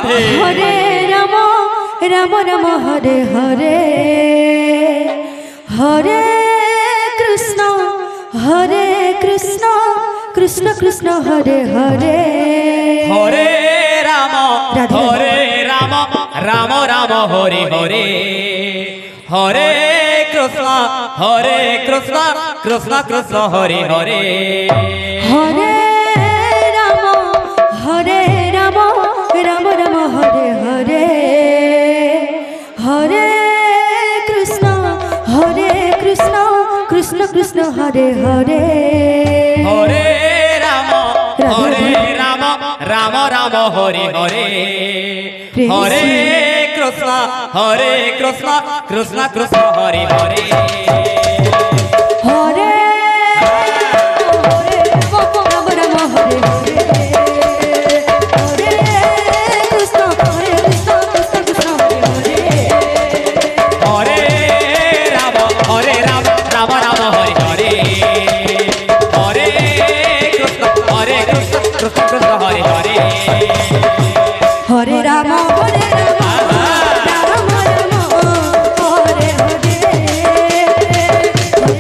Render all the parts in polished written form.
Radhe. Hare Ram Ram Ram Hare Hare, Hare Krishna Krishna Krishna Hare Hare. Hare Ram Radhe Hare Ram Ram Ram Hare Hare, Hare Krishna Krishna Krishna Hare Hare. Hare Ram Ram Ram Hare Hare, Hare Krishna Krishna Krishna Hare Hare. Hare Ram Ram Ram Hare Hare, Hare Krishna Krishna Krishna Hare Hare. Hare Ram Ram Hare Hare, Hare Krishna Krishna Krishna Hare Hare. Hare Ram Ram Ram Hare Hare, Hare Krishna Krishna Hare Hare. Hare Ram Ram Ram Hare Hare, Hare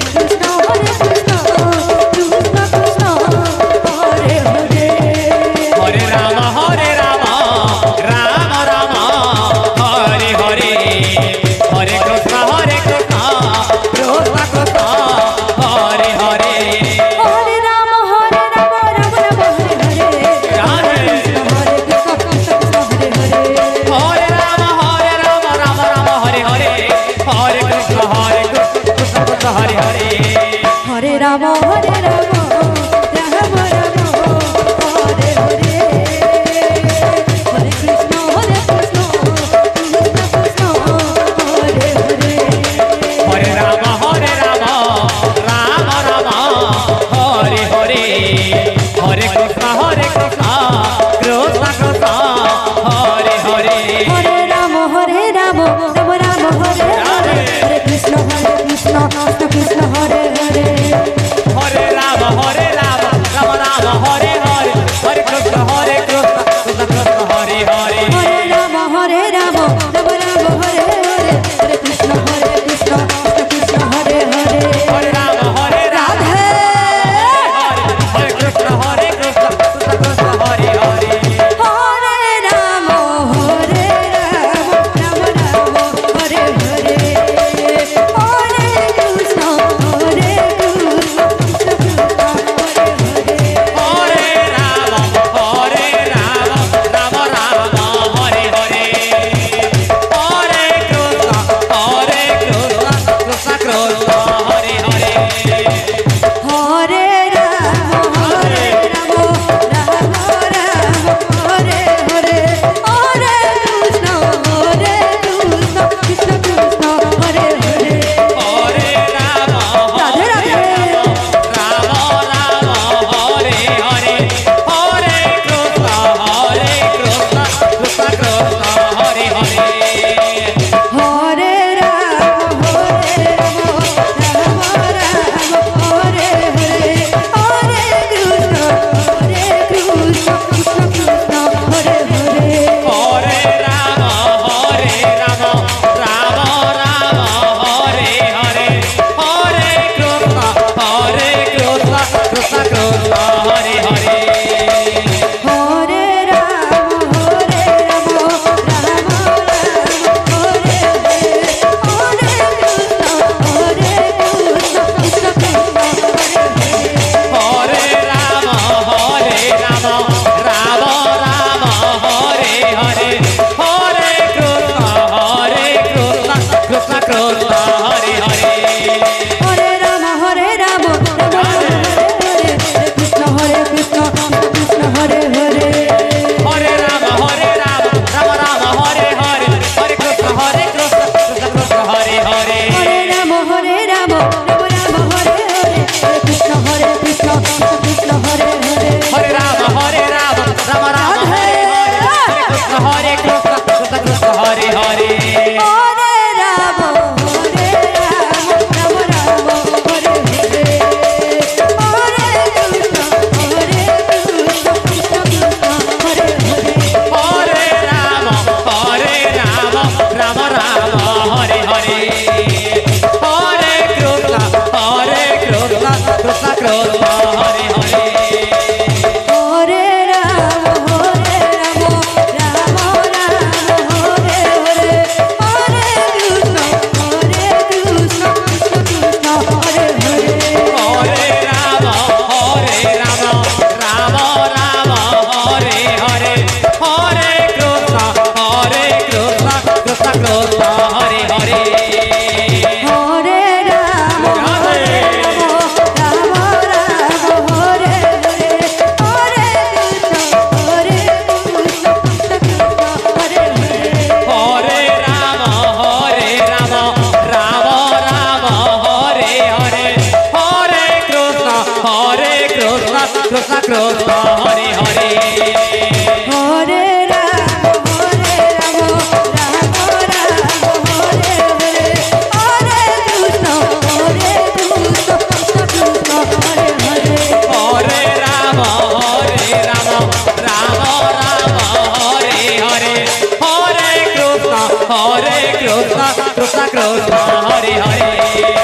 Hare Krishna, Krishna Krishna, Hare Hare.